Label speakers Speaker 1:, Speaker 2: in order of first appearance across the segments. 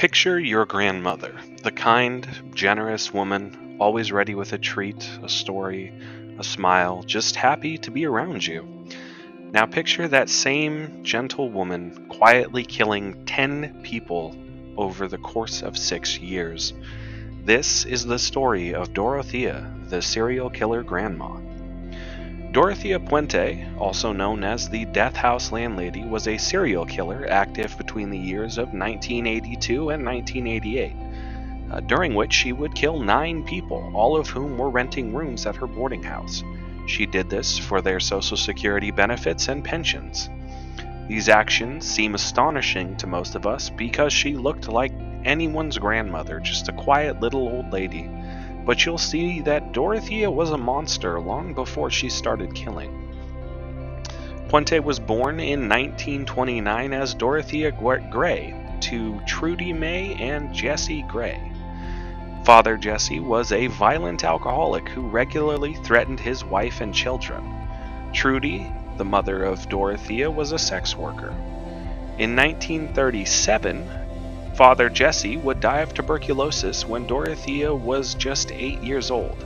Speaker 1: Picture your grandmother, the kind, generous woman, always ready with a treat, a story, a smile, just happy to be around you. Now picture that same gentle woman quietly killing 10 people over the course of 6 years. This is the story of Dorothea, the serial killer grandma. Dorothea Puente, also known as the Death House Landlady, was a serial killer active between the years of 1982 and 1988, during which she would kill 9 people, all of whom were renting rooms at her boarding house. She did this for their Social Security benefits and pensions. These actions seem astonishing to most of us because she looked like anyone's grandmother, just a quiet little old lady. But you'll see that Dorothea was a monster long before she started killing. Puente was born in 1929 as Dorothea Gray to Trudy May and Jesse Gray. Father Jesse was a violent alcoholic who regularly threatened his wife and children. Trudy, the mother of Dorothea, was a sex worker. In 1937, Father Jesse would die of tuberculosis when Dorothea was just 8 years old.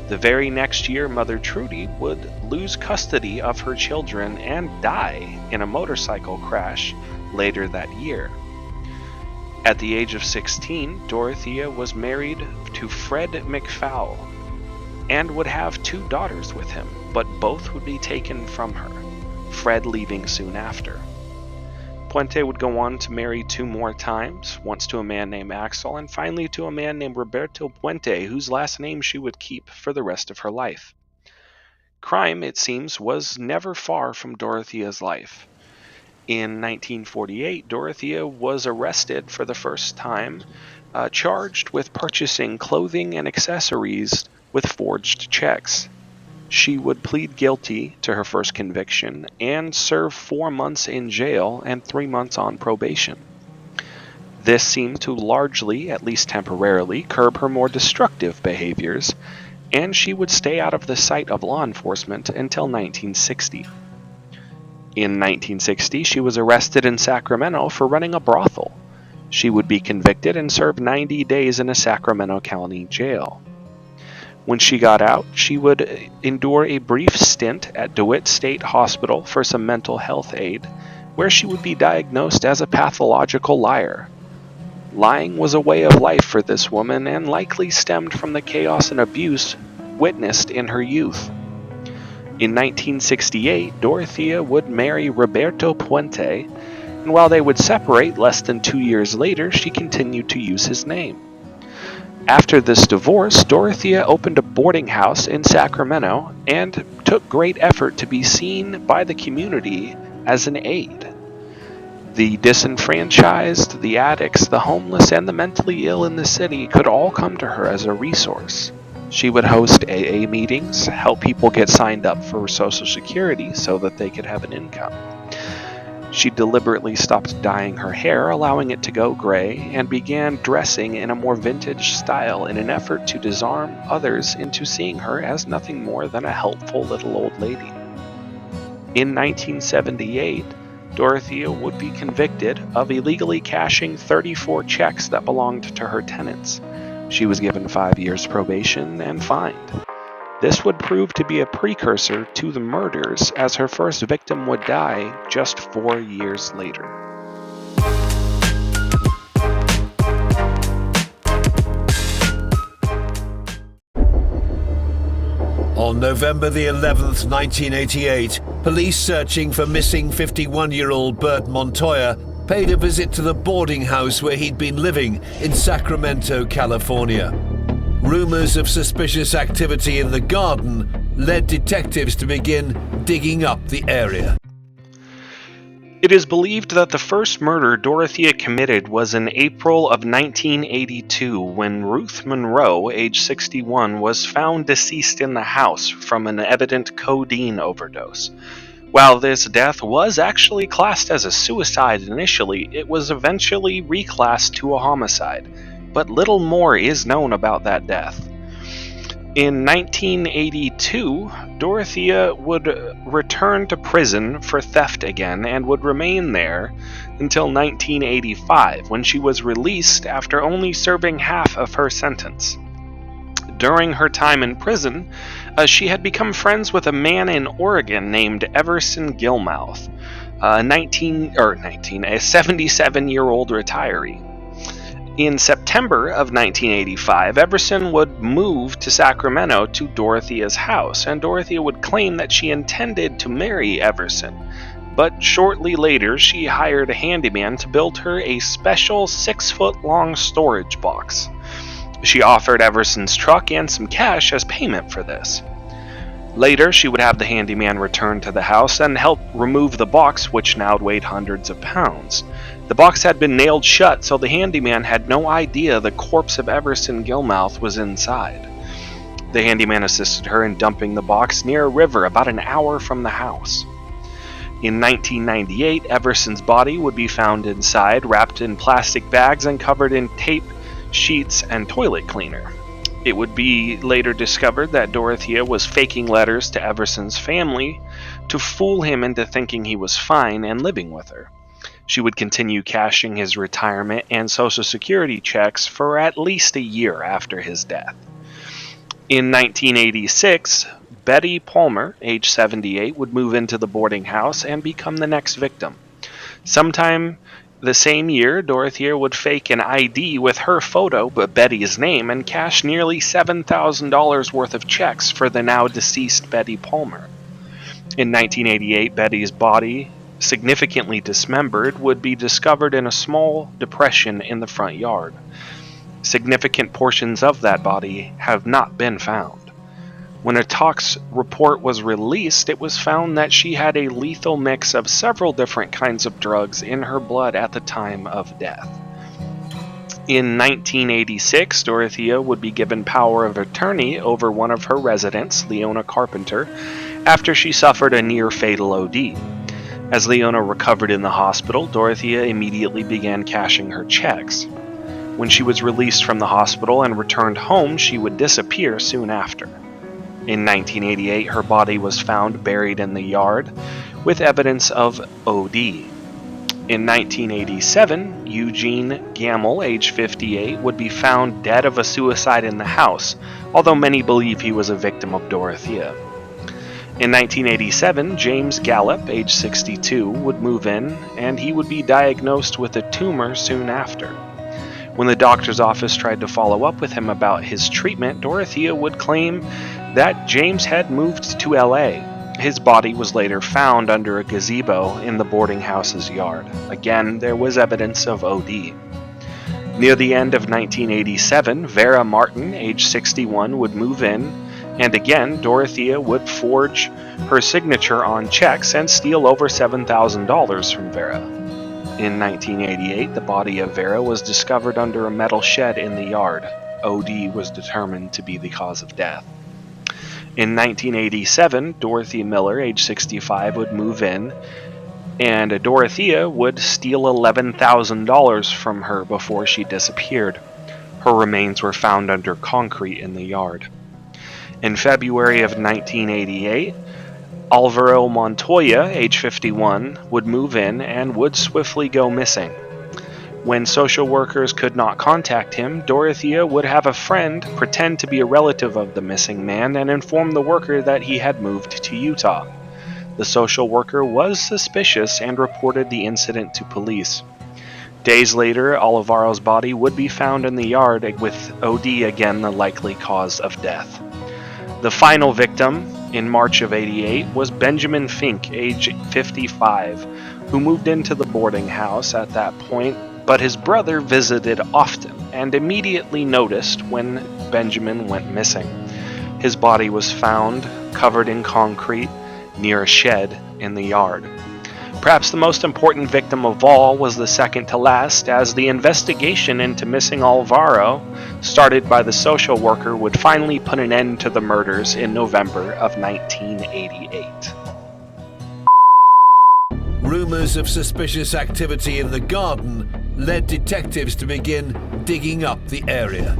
Speaker 1: The very next year, Mother Trudy would lose custody of her children and die in a motorcycle crash later that year. At the age of 16, Dorothea was married to Fred McFowle and would have 2 daughters with him, but both would be taken from her, Fred leaving soon after. Puente would go on to marry 2 more times, once to a man named Axel and finally to a man named Roberto Puente, whose last name she would keep for the rest of her life. Crime, it seems, was never far from Dorothea's life. In 1948, Dorothea was arrested for the first time, charged with purchasing clothing and accessories with forged checks. She would plead guilty to her first conviction and serve 4 months in jail and 3 months on probation. This seemed to largely, at least temporarily, curb her more destructive behaviors, and she would stay out of the sight of law enforcement until 1960. In 1960, she was arrested in Sacramento for running a brothel. She would be convicted and serve 90 days in a Sacramento County jail. When she got out, she would endure a brief stint at DeWitt State Hospital for some mental health aid, where she would be diagnosed as a pathological liar. Lying was a way of life for this woman and likely stemmed from the chaos and abuse witnessed in her youth. In 1968, Dorothea would marry Roberto Puente, and while they would separate less than 2 years later, she continued to use his name. After this divorce, Dorothea opened a boarding house in Sacramento and took great effort to be seen by the community as an aid. The disenfranchised, the addicts, the homeless, and the mentally ill in the city could all come to her as a resource. She would host AA meetings, help people get signed up for Social Security so that they could have an income. She deliberately stopped dyeing her hair, allowing it to go gray, and began dressing in a more vintage style in an effort to disarm others into seeing her as nothing more than a helpful little old lady. In 1978, Dorothea would be convicted of illegally cashing 34 checks that belonged to her tenants. She was given 5 years probation and fined. This would prove to be a precursor to the murders, as her first victim would die just 4 years later.
Speaker 2: On November the 11th, 1988, police searching for missing 51-year-old Bert Montoya paid a visit to the boarding house where he'd been living in Sacramento, California. Rumors of suspicious activity in the garden led detectives to begin digging up the area.
Speaker 1: It is believed that the first murder Dorothea committed was in April of 1982 when Ruth Monroe, age 61, was found deceased in the house from an evident codeine overdose. While this death was actually classed as a suicide initially, it was eventually reclassed to a homicide, but little more is known about that death. In 1982, Dorothea would return to prison for theft again and would remain there until 1985, when she was released after only serving half of her sentence. During her time in prison, she had become friends with a man in Oregon named Everson Gilmouth, a 77-year-old retiree. In September of 1985, Everson would move to Sacramento to Dorothea's house, and Dorothea would claim that she intended to marry Everson. But shortly later, she hired a handyman to build her a special 6-foot-long storage box. She offered Everson's truck and some cash as payment for this. Later, she would have the handyman return to the house and help remove the box, which now weighed hundreds of pounds. The box had been nailed shut, so the handyman had no idea the corpse of Everson Gilmouth was inside. The handyman assisted her in dumping the box near a river about an hour from the house. In 1998, Everson's body would be found inside, wrapped in plastic bags and covered in tape, sheets, and toilet cleaner. It would be later discovered that Dorothea was faking letters to Everson's family to fool him into thinking he was fine and living with her. She would continue cashing his retirement and Social Security checks for at least a year after his death. In 1986, Betty Palmer, age 78, would move into the boarding house and become the next victim. Sometime the same year, Dorothea would fake an ID with her photo but Betty's name and cash nearly $7,000 worth of checks for the now deceased Betty Palmer. In 1988, Betty's body, significantly dismembered, would be discovered in a small depression in the front yard. Significant portions of that body have not been found. When a tox report was released, it was found that she had a lethal mix of several different kinds of drugs in her blood at the time of death. In 1986, Dorothea would be given power of attorney over one of her residents, Leona Carpenter, after she suffered a near-fatal OD. As Leona recovered in the hospital, Dorothea immediately began cashing her checks. When she was released from the hospital and returned home, she would disappear soon after. In 1988, her body was found buried in the yard with evidence of OD. In 1987, Eugene Gamble, age 58, would be found dead of a suicide in the house, although many believe he was a victim of Dorothea. In 1987, James Gallup, age 62, would move in, and he would be diagnosed with a tumor soon after. When the doctor's office tried to follow up with him about his treatment, Dorothea would claim that James had moved to LA. His body was later found under a gazebo in the boarding house's yard. Again, there was evidence of OD. Near the end of 1987, Vera Martin, age 61, would move in, and again, Dorothea would forge her signature on checks and steal over $7,000 from Vera. In 1988, the body of Vera was discovered under a metal shed in the yard. OD was determined to be the cause of death. In 1987, Dorothy Miller, age 65, would move in, and Dorothea would steal $11,000 from her before she disappeared. Her remains were found under concrete in the yard. In February of 1988, Alvaro Montoya, age 51, would move in and would swiftly go missing. When social workers could not contact him, Dorothea would have a friend pretend to be a relative of the missing man and inform the worker that he had moved to Utah. The social worker was suspicious and reported the incident to police. Days later, Alvaro's body would be found in the yard, with OD again the likely cause of death. The final victim, in March of '88, was Benjamin Fink, age 55, who moved into the boarding house at that point, but his brother visited often and immediately noticed when Benjamin went missing. His body was found covered in concrete near a shed in the yard. Perhaps the most important victim of all was the second to last, as the investigation into missing Alvaro, started by the social worker, would finally put an end to the murders in November of 1988.
Speaker 2: Rumors of suspicious activity in the garden led detectives to begin digging up the area.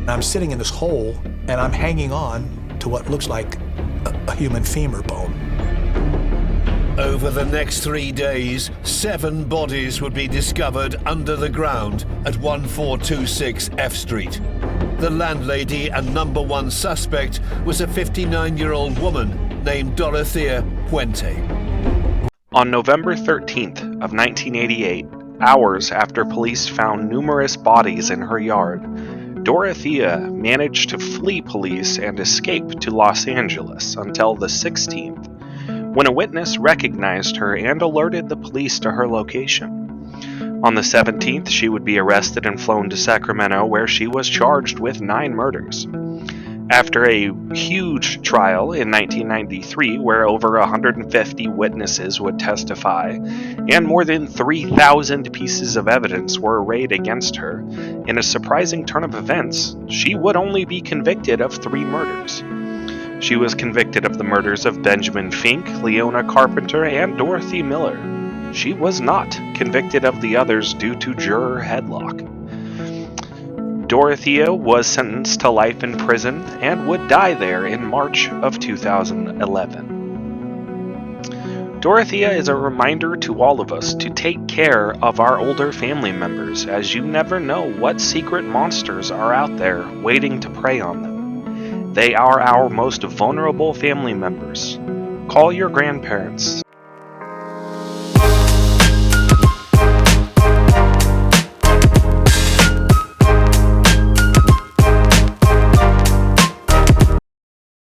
Speaker 3: I'm sitting in this hole and I'm hanging on to what looks like a human femur bone.
Speaker 2: Over the next 3 days, 7 bodies would be discovered under the ground at 1426 F Street. The landlady and number 1 suspect was a 59-year-old woman named Dorothea Puente.
Speaker 1: On November 13th of 1988, hours after police found numerous bodies in her yard, Dorothea managed to flee police and escape to Los Angeles until the 16th, when a witness recognized her and alerted the police to her location. On the 17th, she would be arrested and flown to Sacramento, where she was charged with 9 murders. After a huge trial in 1993, where over 150 witnesses would testify, and more than 3,000 pieces of evidence were arrayed against her, in a surprising turn of events, she would only be convicted of 3 murders. She was convicted of the murders of Benjamin Fink, Leona Carpenter, and Dorothy Miller. She was not convicted of the others due to juror headlock. Dorothea was sentenced to life in prison and would die there in March of 2011. Dorothea is a reminder to all of us to take care of our older family members, as you never know what secret monsters are out there waiting to prey on them. They are our most vulnerable family members. Call your grandparents,